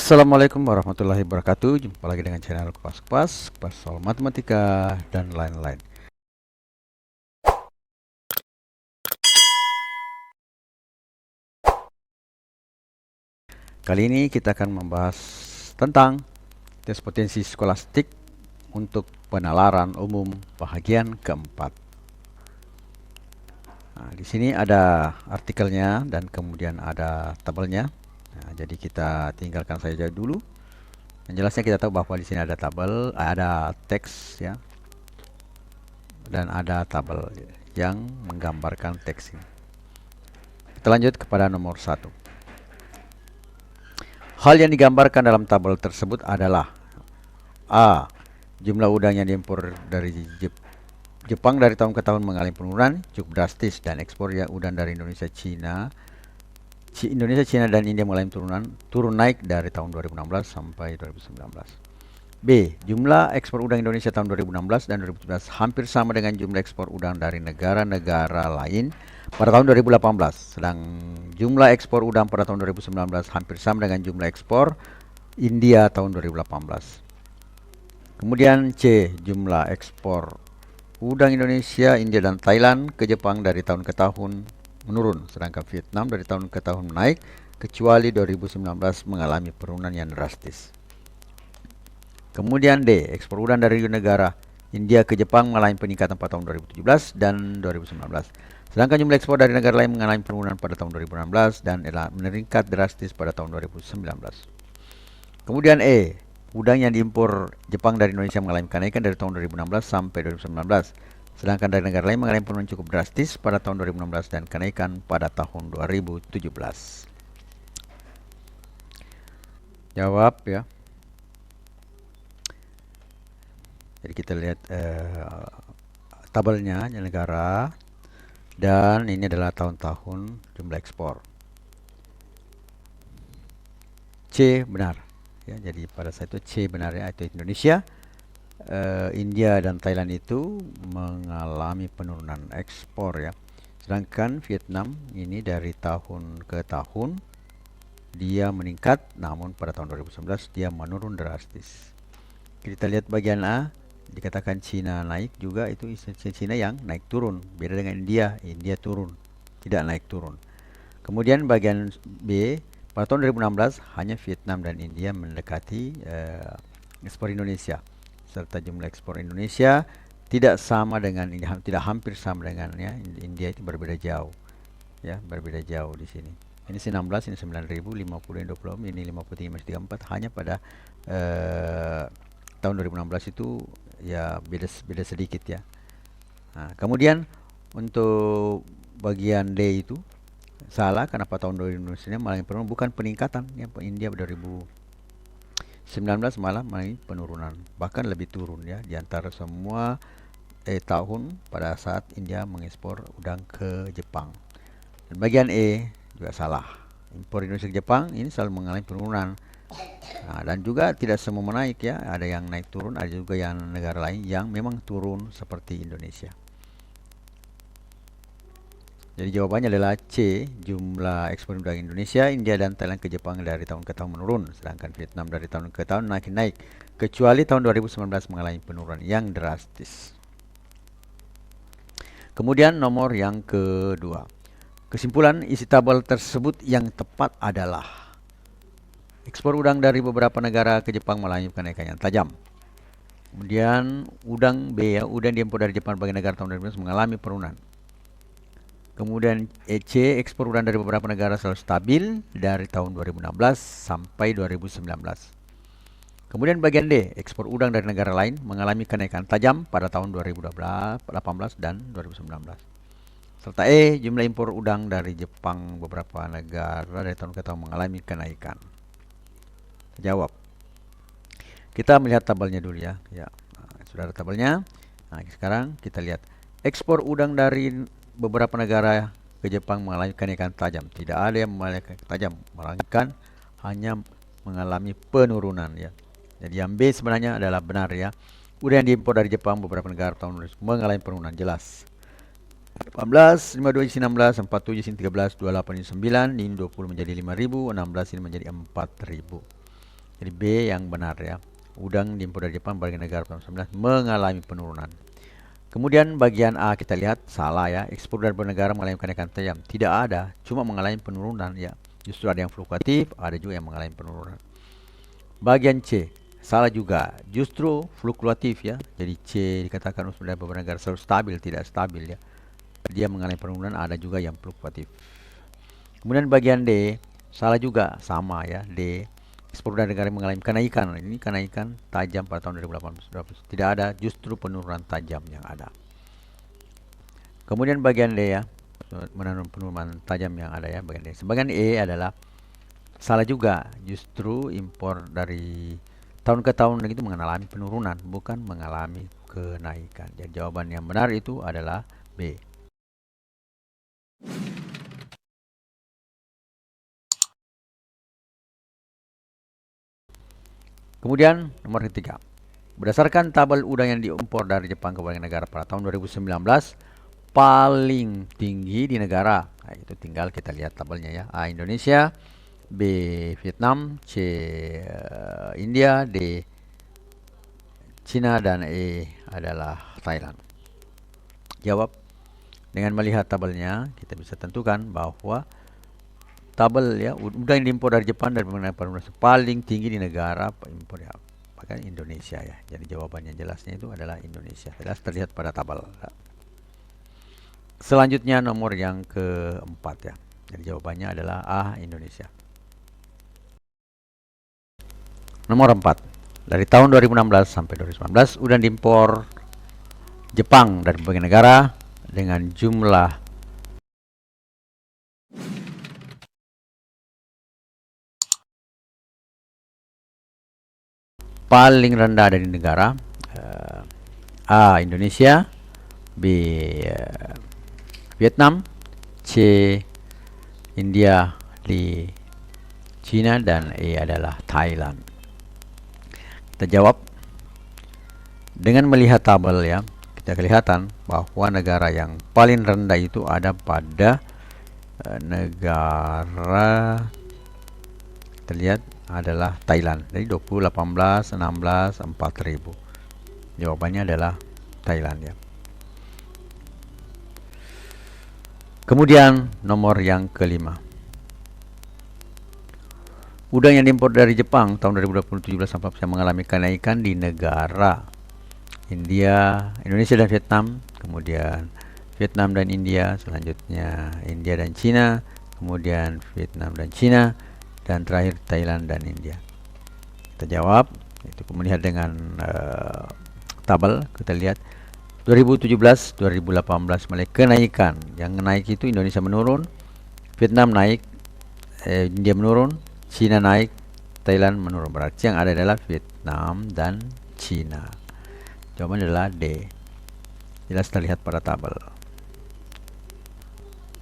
Assalamualaikum warahmatullahi wabarakatuh. Jumpa lagi dengan channel Kupas soal matematika dan lain-lain. Kali ini kita akan membahas tentang tes potensi skolastik untuk penalaran umum bahagian keempat. Nah, di sini ada artikelnya dan kemudian ada tabelnya. Nah, jadi kita tinggalkan saja dulu. Yang jelasnya kita tahu bahwa di sini ada tabel, ada teks ya, dan ada tabel yang menggambarkan teks ini. Kita lanjut kepada nomor 1. Hal yang digambarkan dalam tabel tersebut adalah A. Jumlah udang yang diimpor dari Jepang dari tahun ke tahun mengalami penurunan cukup drastis dan ekspor ya udang dari Indonesia, Cina, dan India mengalami turun naik dari tahun 2016 sampai 2019. B. Jumlah ekspor udang Indonesia tahun 2016 dan 2017 hampir sama dengan jumlah ekspor udang dari negara-negara lain pada tahun 2018. Sedang jumlah ekspor udang pada tahun 2019 hampir sama dengan jumlah ekspor India tahun 2018. Kemudian C. Jumlah ekspor udang Indonesia, India, dan Thailand ke Jepang dari tahun ke tahun menurun, sedangkan Vietnam dari tahun ke tahun naik, kecuali 2019 mengalami penurunan yang drastis. Kemudian D. Ekspor udang dari negara India ke Jepang mengalami peningkatan pada tahun 2017 dan 2019. Sedangkan jumlah ekspor dari negara lain mengalami penurunan pada tahun 2016 dan meningkat drastis pada tahun 2019. Kemudian E. Udang yang diimpor Jepang dari Indonesia mengalami kenaikan dari tahun 2016 sampai 2019. Sedangkan dari negara lain mengalami penurunan cukup drastis pada tahun 2016 dan kenaikan pada tahun 2017. Jawab ya. Jadi kita lihat tabelnya negara, dan ini adalah tahun-tahun jumlah ekspor. C benar ya, jadi pada saat itu C benarnya, itu Indonesia, India dan Thailand itu mengalami penurunan ekspor ya. Sedangkan Vietnam ini dari tahun ke tahun dia meningkat, namun pada tahun 2019 dia menurun drastis. Kita lihat bagian A, dikatakan Cina naik juga, itu Cina yang naik turun. Beda dengan India turun, tidak naik turun. Kemudian bagian B, pada tahun 2016 hanya Vietnam dan India mendekati ekspor Indonesia, serta jumlah ekspor Indonesia tidak sama dengan tidak hampir sama dengan ya, India itu berbeda jauh ya, berbeda jauh di sini. Ini 16, ini 9.000, 50, ini 20, ini 53, masih 34, hanya pada tahun 2016 itu ya beda sedikit ya. Nah, kemudian untuk bagian D itu salah, kenapa tahun 2019 malah penurunan, bukan peningkatan ya. India 2019 malah mengalami penurunan, bahkan lebih turun ya di antara semua tahun pada saat India mengekspor udang ke Jepang. Dan bagian E juga salah, impor Indonesia ke Jepang ini selalu mengalami penurunan. Nah, dan juga tidak semua menaik ya, ada yang naik turun, ada juga yang negara lain yang memang turun seperti Indonesia. Jadi jawabannya adalah C. Jumlah ekspor udang Indonesia, India, dan Thailand ke Jepang dari tahun ke tahun menurun, sedangkan Vietnam dari tahun ke tahun naik, kecuali tahun 2019 mengalami penurunan yang drastis. Kemudian nomor yang kedua, kesimpulan isi tabel tersebut yang tepat adalah ekspor udang dari beberapa negara ke Jepang mengalami kenaikan yang tajam. Kemudian udang B ya, udang diimpor dari Jepang bagi negara tahun 2019 mengalami penurunan. Kemudian C, ekspor udang dari beberapa negara selalu stabil dari tahun 2016 sampai 2019. Kemudian bagian D, ekspor udang dari negara lain mengalami kenaikan tajam pada tahun 2018 dan 2019. Serta E, jumlah impor udang dari Jepang beberapa negara dari tahun ke tahun mengalami kenaikan. Jawab. Kita melihat tabelnya dulu ya. Ya, sudah ada tabelnya. Nah, sekarang kita lihat ekspor udang dari beberapa negara ke Jepang mengalami kenaikan tajam. Tidak ada yang mengalami kenaikan tajam, melainkan hanya mengalami penurunan ya. Jadi yang B sebenarnya adalah benar ya. Udang yang diimpor dari Jepang beberapa negara tahun mengalami penurunan jelas. 18, 52 isi 16, 47 isi 13, 28 isi 9, ini 20 menjadi 5.000, 16 ini menjadi 4.000. Jadi B yang benar ya. Udang diimpor dari Jepang berbagai negara pada tahun 19 mengalami penurunan. Kemudian bagian A kita lihat salah ya. Ekspor dari beberapa negara mengalami kenaikan tajam. Tidak ada, cuma mengalami penurunan ya. Justru ada yang fluktuatif, ada juga yang mengalami penurunan. Bagian C salah juga, justru fluktuatif ya. Jadi C dikatakan ekspor dari beberapa negara selalu stabil, tidak stabil ya. Dia mengalami penurunan, ada juga yang fluktuatif. Kemudian bagian D salah juga, sama ya. D ekspor dari negara yang mengalami kenaikan. Ini kenaikan tajam pada tahun 2018. Tidak ada, justru penurunan tajam yang ada. Kemudian bagian D ya, penurunan tajam yang ada ya bagian D. Sebagian E adalah salah juga, justru impor dari tahun ke tahun itu mengalami penurunan, bukan mengalami kenaikan. Jadi jawaban yang benar itu adalah B. Kemudian nomor ketiga, berdasarkan tabel udang yang diimpor dari Jepang ke berbagai negara pada tahun 2019 paling tinggi di negara. Nah, itu tinggal kita lihat tabelnya ya. A Indonesia, B Vietnam, C India, D Cina, dan E adalah Thailand. Jawab. Dengan melihat tabelnya kita bisa tentukan bahwa tabel ya udang yang diimpor dari Jepang dari paling tinggi di negara impor ya, bahkan Indonesia ya. Jadi jawabannya jelasnya itu adalah Indonesia. Jelas terlihat pada tabel. Selanjutnya nomor yang keempat ya. Jadi jawabannya adalah A Indonesia. Nomor 4. Dari tahun 2016 sampai 2019 udang diimpor Jepang dari berbagai negara dengan jumlah paling rendah dari negara. A Indonesia, B Vietnam, C India, D Cina, dan E adalah Thailand. Kita jawab dengan melihat tabel ya. Kita kelihatan bahwa negara yang paling rendah itu ada pada negara terlihat adalah Thailand. Jadi 20, 18, 16, 4000. Jawabannya adalah Thailand ya. Kemudian nomor yang kelima. Udang yang diimpor dari Jepang tahun 2017 sampai bisa mengalami kenaikan di negara India, Indonesia dan Vietnam, kemudian Vietnam dan India, selanjutnya India dan Cina, kemudian Vietnam dan Cina, dan terakhir Thailand dan India. Kita jawab, itu melihat dengan tabel, kita lihat 2017, 2018 mulai kenaikan. Yang naik itu Indonesia menurun, Vietnam naik, India menurun, Cina naik, Thailand menurun. Berarti yang ada adalah Vietnam dan Cina. Jawabannya adalah D. Jelas terlihat pada tabel.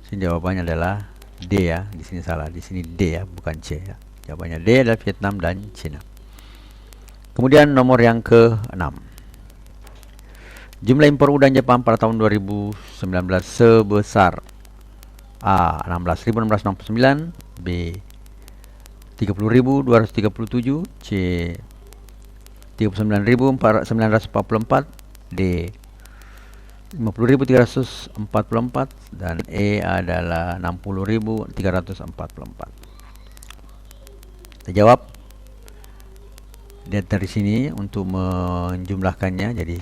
Sini jawabannya adalah D ya. Di sini salah, di sini D ya, bukan C ya. Jawabannya D adalah Vietnam dan Cina. Kemudian nomor yang ke-6. Jumlah impor udang Jepang pada tahun 2019 sebesar A 16.669, B 30.237, C 39.944, D 50.344, dan E adalah 60.344. Kita jawab. Dan dari sini untuk menjumlahkannya jadi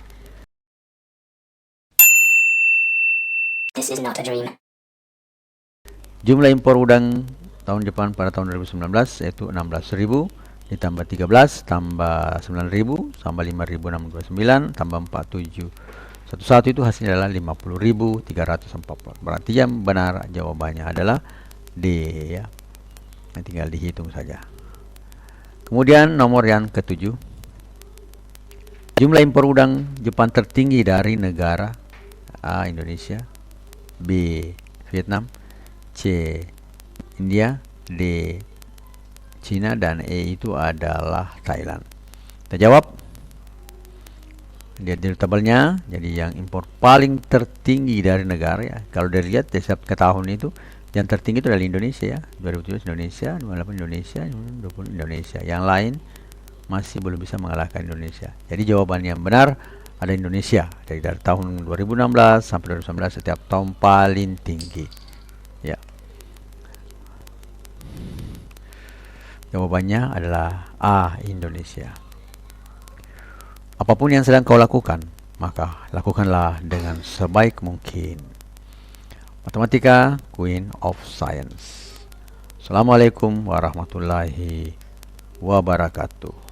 This is not a dream. Jumlah impor udang tahun Jepang pada tahun 2019 yaitu 16.000 ditambah 13 tambah 9.000 tambah 5.629 tambah 4711 itu hasilnya adalah 50.340. Berarti yang benar jawabannya adalah D ya. Nah, tinggal dihitung saja. Kemudian nomor yang ke-7. Jumlah impor udang Jepang tertinggi dari negara A Indonesia, B Vietnam, C India, D Cina, dan E itu adalah Thailand. Kita jawab. Lihat di tabelnya. Jadi yang impor paling tertinggi dari negara ya. Kalau dilihat dari setiap tahun itu yang tertinggi itu adalah Indonesia ya. 2017 Indonesia, 2018 Indonesia, 2020 Indonesia. Yang lain masih belum bisa mengalahkan Indonesia. Jadi jawaban yang benar ada Indonesia dari tahun 2016 sampai 2019 setiap tahun paling tinggi. Ya. Jawabannya adalah A, Indonesia. Apapun yang sedang kau lakukan, maka lakukanlah dengan sebaik mungkin. Matematika, Queen of Science. Assalamualaikum warahmatullahi wabarakatuh.